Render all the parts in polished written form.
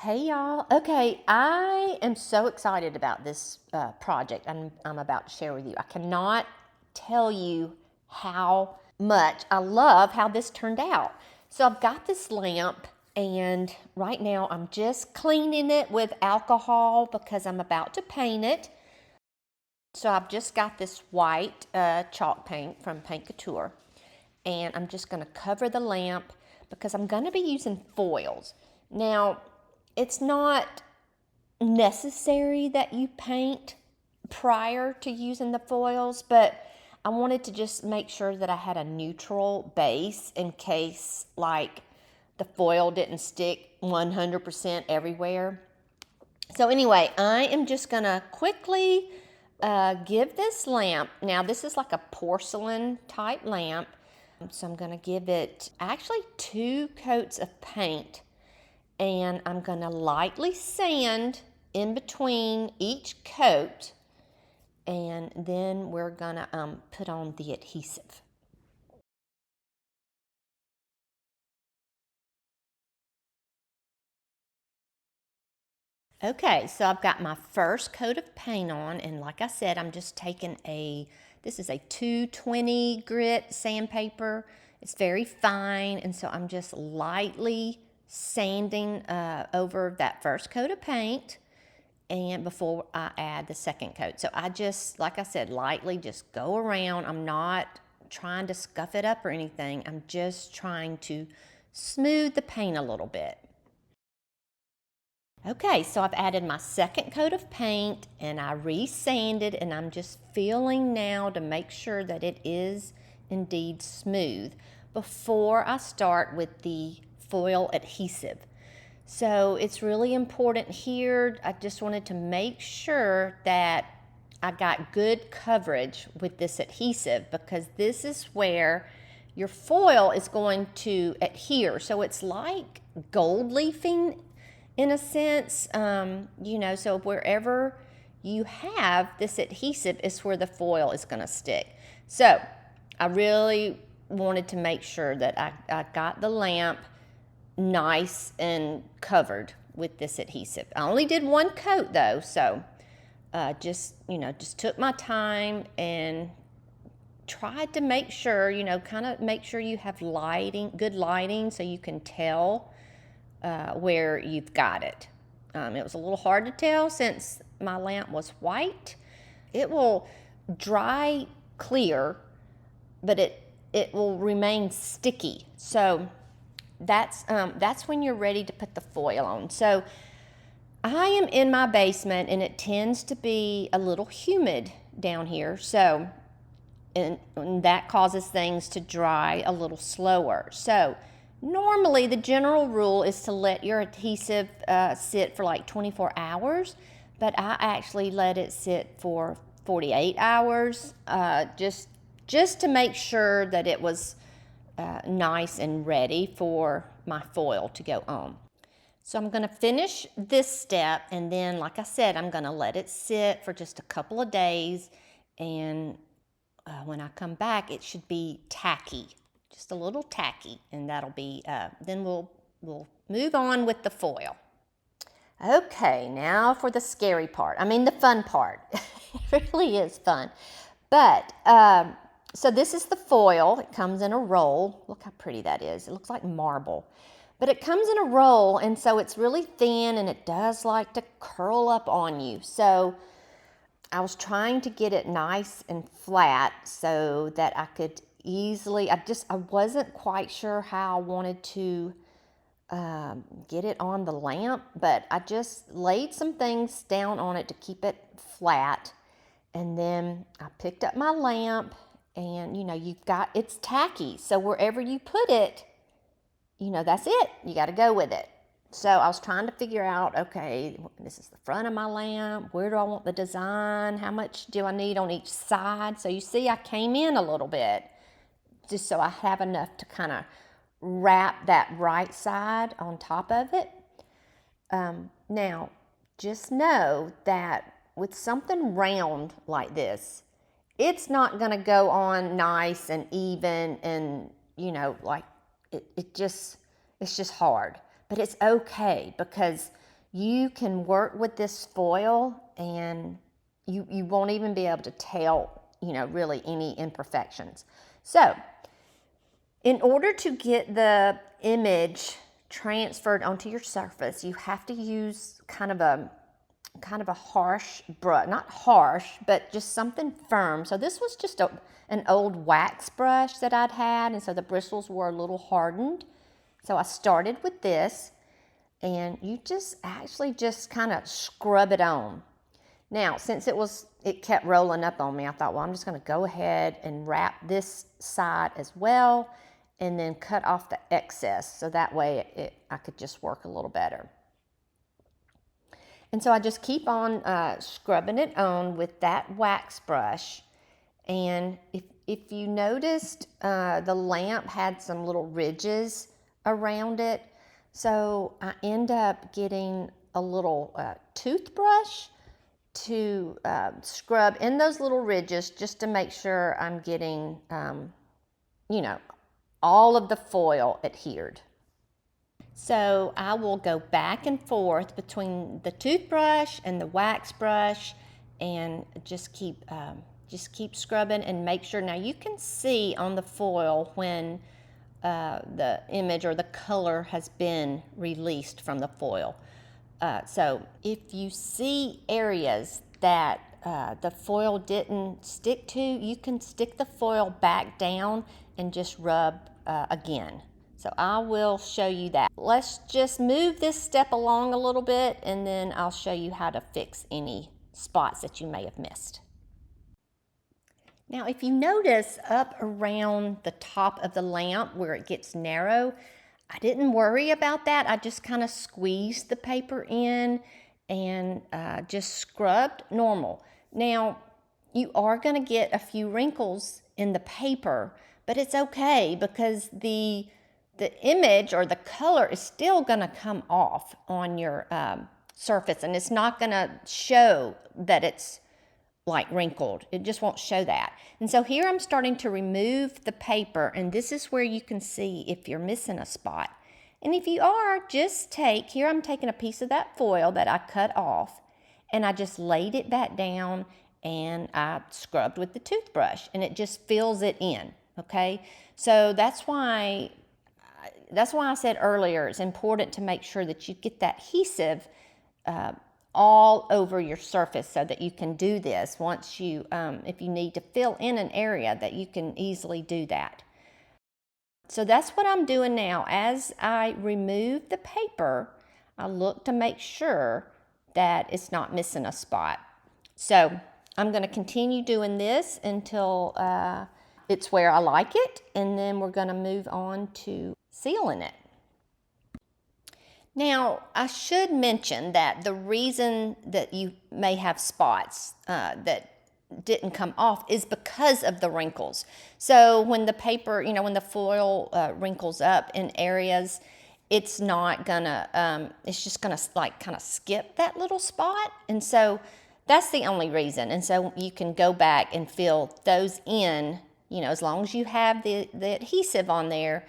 Hey y'all. Okay, I am so excited about this project I'm about to share with you. I cannot tell you how much I love how this turned out. So I've got this lamp, and right now I'm just cleaning it with alcohol because I'm about to paint it. So I've just got this white chalk paint from Paint Couture, and I'm just going to cover the lamp because I'm going to be using foils. Now, it's not necessary that you paint prior to using the foils, but I wanted to just make sure that I had a neutral base in case like the foil didn't stick 100% everywhere. So anyway, I am just gonna quickly give this lamp, now this is like a porcelain type lamp, so I'm gonna give it actually 2 coats of paint, and I'm gonna lightly sand in between each coat, and then we're gonna put on the adhesive. Okay, so I've got my first coat of paint on, and like I said, I'm just taking this is a 220 grit sandpaper. It's very fine, and so I'm just lightly sanding over that first coat of paint and before I add the second coat. So I just, like I said, lightly just go around. I'm not trying to scuff it up or anything. I'm just trying to smooth the paint a little bit. Okay, so I've added my second coat of paint and I re-sanded, and I'm just feeling now to make sure that it is indeed smooth before I start with the foil adhesive. So it's really important here. I just wanted to make sure that I got good coverage with this adhesive, because this is where your foil is going to adhere. So it's like gold leafing in a sense, so wherever you have this adhesive is where the foil is going to stick. So I really wanted to make sure that I got the lamp nice and covered with this adhesive. I only did 1 coat though, so just took my time and tried to make sure, kind of make sure you have good lighting so you can tell where you've got it. It was a little hard to tell since my lamp was white. It will dry clear, but it will remain sticky. So that's when you're ready to put the foil on. So I am in my basement, and it tends to be a little humid down here. So and that causes things to dry a little slower. So normally the general rule is to let your adhesive sit for like 24 hours, but I actually let it sit for 48 hours just to make sure that it was nice and ready for my foil to go on. So I'm going to finish this step, and then like I said, I'm going to let it sit for just a couple of days, and when I come back, it should be tacky, just a little tacky, and that'll be, then we'll move on with the foil. Okay, now for the scary part. I mean, the fun part. It really is fun. But, so this is the foil. It comes in a roll. Look how pretty that is. It looks like marble. But it comes in a roll, and so it's really thin, and it does like to curl up on you. So I was trying to get it nice and flat so that I could easily, I wasn't quite sure how I wanted to get it on the lamp, but I just laid some things down on it to keep it flat. And then I picked up my lamp, and it's tacky. So wherever you put it, that's it. You got to go with it. So I was trying to figure out, okay, this is the front of my lamp. Where do I want the design? How much do I need on each side? So you see, I came in a little bit just so I have enough to kind of wrap that right side on top of it. Now, just know that with something round like this, it's not going to go on nice and even, and like it's just hard. But it's okay, because you can work with this foil and you won't even be able to tell, really any imperfections. So, in order to get the image transferred onto your surface, you have to use kind of a harsh brush, not harsh, but just something firm. So this was just an old wax brush that I'd had, and so the bristles were a little hardened. So I started with this, and you just actually just kind of scrub it on. Now, since it kept rolling up on me, I thought, well, I'm just going to go ahead and wrap this side as well, and then cut off the excess, so that way I could just work a little better. And so I just keep on scrubbing it on with that wax brush. And if you noticed, the lamp had some little ridges around it. So I end up getting a little toothbrush to scrub in those little ridges, just to make sure I'm getting, all of the foil adhered. So I will go back and forth between the toothbrush and the wax brush, and just keep scrubbing and make sure. Now you can see on the foil when the image or the color has been released from the foil. So if you see areas that the foil didn't stick to, you can stick the foil back down and just rub again. So I will show you that. Let's just move this step along a little bit, and then I'll show you how to fix any spots that you may have missed. Now, if you notice up around the top of the lamp where it gets narrow, I didn't worry about that. I just kind of squeezed the paper in and just scrubbed normal. Now, you are going to get a few wrinkles in the paper, but it's okay, because the image or the color is still going to come off on your surface, and it's not going to show that it's like wrinkled. It just won't show that. And so here I'm starting to remove the paper, and this is where you can see if you're missing a spot. And if you are, just here I'm taking a piece of that foil that I cut off, and I just laid it back down, and I scrubbed with the toothbrush, and it just fills it in, okay? So that's why I said earlier it's important to make sure that you get that adhesive all over your surface, so that you can do this once you, if you need to fill in an area, that you can easily do that. So that's what I'm doing now. As I remove the paper, I look to make sure that it's not missing a spot. So I'm going to continue doing this until it's where I like it, and then we're going to move on to sealing it. Now, I should mention that the reason that you may have spots that didn't come off is because of the wrinkles. So when the paper, when the foil wrinkles up in areas, it's not gonna, it's just gonna like kind of skip that little spot. And so that's the only reason. And so you can go back and fill those in, as long as you have the adhesive on there.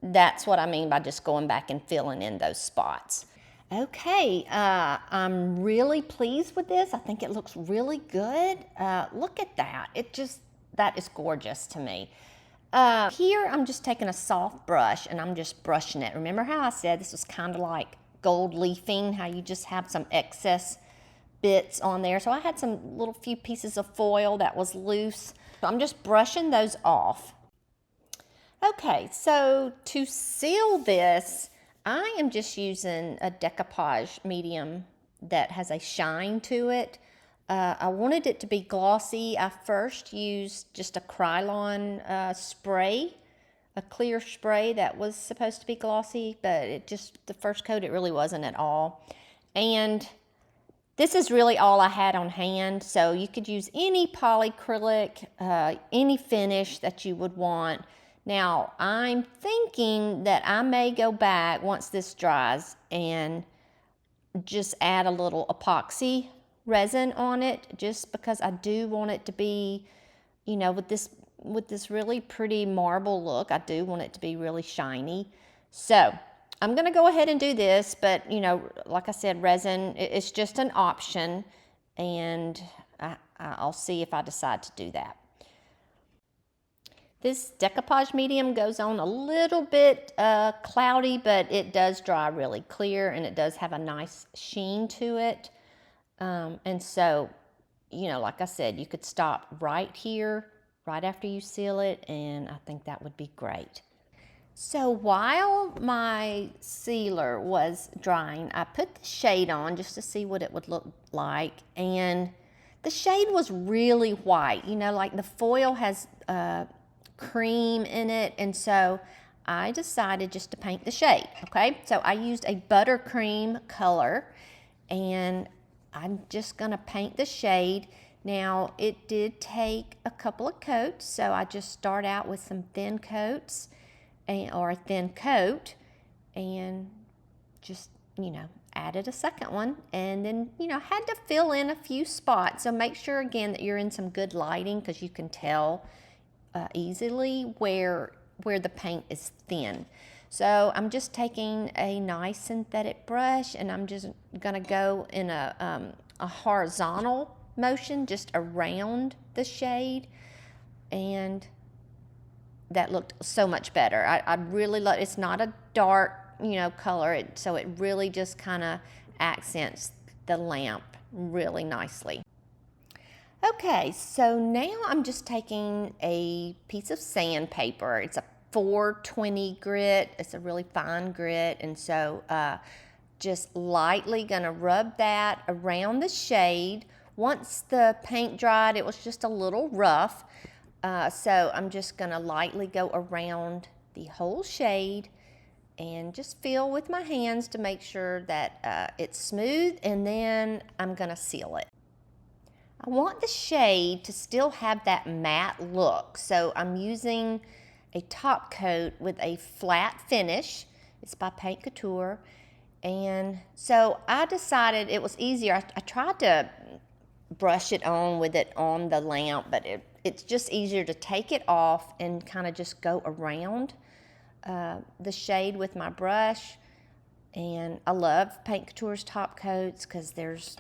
That's what I mean by just going back and filling in those spots. Okay, I'm really pleased with this. I think it looks really good. Look at that. That is gorgeous to me. Here I'm just taking a soft brush and I'm just brushing it. Remember how I said this was kind of like gold leafing, how you just have some excess bits on there. So I had some little few pieces of foil that was loose. So I'm just brushing those off. Okay, so to seal this, I am just using a decoupage medium that has a shine to it. I wanted it to be glossy. I first used just a Krylon spray, a clear spray that was supposed to be glossy, but the first coat it really wasn't at all. And this is really all I had on hand, so you could use any polyacrylic, any finish that you would want. Now, I'm thinking that I may go back once this dries and just add a little epoxy resin on it, just because I do want it to be, with this really pretty marble look, I do want it to be really shiny. So I'm going to go ahead and do this, but you know, like I said, resin, it's just an option, and I'll see if I decide to do that. This decoupage medium goes on a little bit cloudy, but it does dry really clear, and it does have a nice sheen to it. And so, you know, like I said, you could stop right here, right after you seal it, and I think that would be great. So while my sealer was drying, I put the shade on just to see what it would look like, and the shade was really white. You know, like the foil has cream in it, and so I decided just to paint the shade, okay? So I used a buttercream color, and I'm just gonna paint the shade. Now, it did take a couple of coats, so I just start out with some thin coats, or a thin coat, and just, you know, added a second one, and then, you know, had to fill in a few spots. So make sure again that you're in some good lighting, because you can tell easily where the paint is thin. So I'm just taking a nice synthetic brush, and I'm just gonna go in a horizontal motion just around the shade, and that looked so much better. I really love, it's not a dark, you know, color, so it really just kind of accents the lamp really nicely. Okay, so now I'm just taking a piece of sandpaper. It's a 420 grit. It's a really fine grit, and so just lightly gonna rub that around the shade. Once the paint dried, it was just a little rough, so I'm just gonna lightly go around the whole shade and just feel with my hands to make sure that it's smooth, and then I'm gonna seal it. I want the shade to still have that matte look, so I'm using a top coat with a flat finish. It's by Paint Couture, and so I decided it was easier. I tried to brush it on with it on the lamp, but it's just easier to take it off and kind of just go around the shade with my brush. And I love Paint Couture's top coats because there's,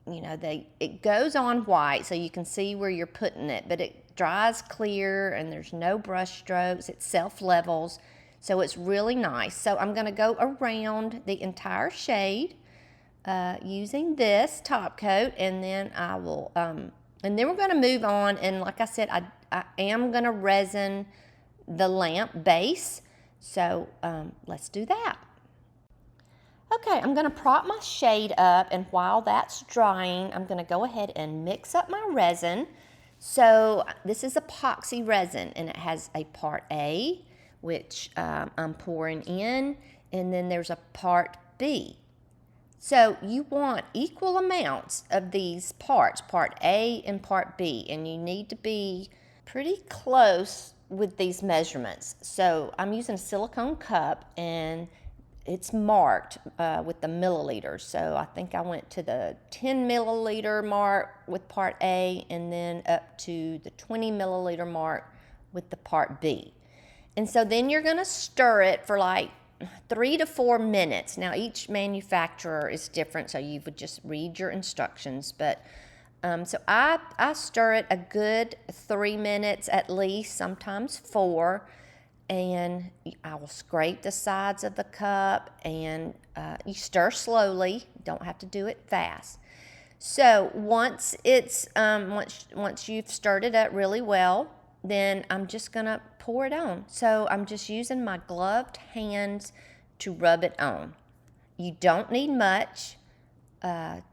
you know, it goes on white so you can see where you're putting it, but it dries clear and there's no brush strokes. It self-levels, so it's really nice. So I'm going to go around the entire shade using this top coat, and then I will, and then we're going to move on. And like I said, I am going to resin the lamp base. So let's do that. Okay, I'm going to prop my shade up, and while that's drying, I'm going to go ahead and mix up my resin. So this is epoxy resin, and it has a part A, which I'm pouring in, and then there's a part B. So you want equal amounts of these parts, part A and part B, and you need to be pretty close with these measurements. So I'm using a silicone cup, and it's marked with the milliliters. So I think I went to the 10 milliliter mark with part A, and then up to the 20 milliliter mark with the part B. And so then you're gonna stir it for like 3 to 4 minutes. Now each manufacturer is different, so you would just read your instructions. But so I stir it a good 3 minutes at least, sometimes 4. And I will scrape the sides of the cup, and you stir slowly. Don't have to do it fast. So once it's once you've stirred it up really well, then I'm just gonna pour it on. So I'm just using my gloved hands to rub it on. You don't need much, and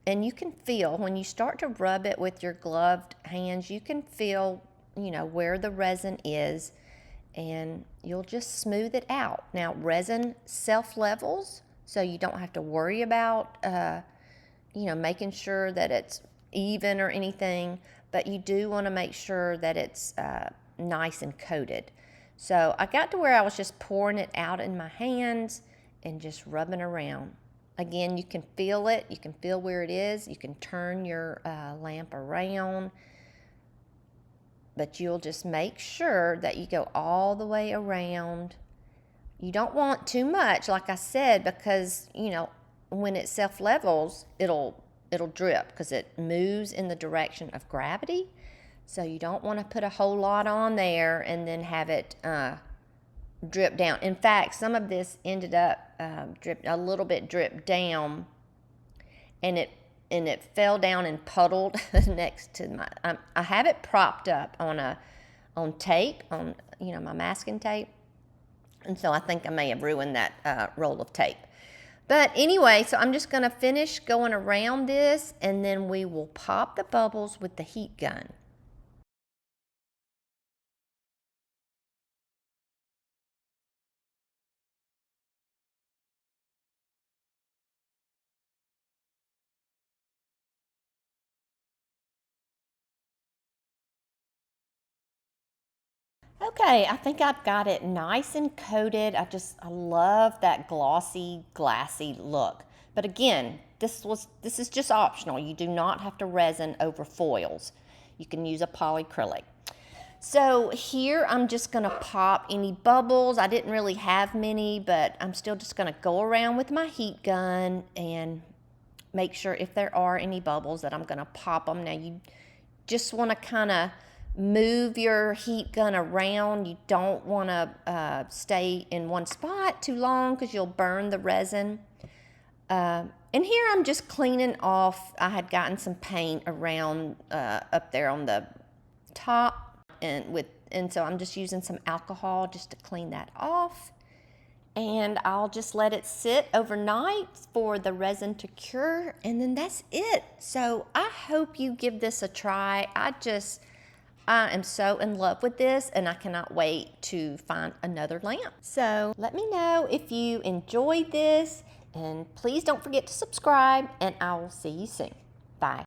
you can feel when you start to rub it with your gloved hands, you can feel, you know, where the resin is, and you'll just smooth it out. Now, resin self-levels, so you don't have to worry about, you know, making sure that it's even or anything, but you do want to make sure that it's nice and coated. So I got to where I was just pouring it out in my hands and just rubbing around. Again, you can feel it. You can feel where it is. You can turn your lamp around, but you'll just make sure that you go all the way around You don't want too much, like I said, because, you know, when it self-levels, it'll drip because it moves in the direction of gravity. So you don't want to put a whole lot on there and then have it drip down. In fact, some of this ended up a little bit dripped down, and it fell down and puddled next to my. I have it propped up on tape, on, you know, my masking tape, and so I think I may have ruined that roll of tape. But anyway, so I'm just going to finish going around this, and then we will pop the bubbles with the heat gun. Okay, I think I've got it nice and coated. I love that glossy, glassy look. But again, this is just optional. You do not have to resin over foils. You can use a polyacrylic. So here I'm just gonna pop any bubbles. I didn't really have many, but I'm still just gonna go around with my heat gun and make sure if there are any bubbles that I'm gonna pop them. Now you just wanna kinda move your heat gun around. You don't wanna stay in one spot too long because you'll burn the resin. And here I'm just cleaning off. I had gotten some paint around up there on the top, and so I'm just using some alcohol just to clean that off. And I'll just let it sit overnight for the resin to cure, and then that's it. So I hope you give this a try. I am so in love with this, and I cannot wait to find another lamp. So let me know if you enjoyed this, and please don't forget to subscribe, and I will see you soon.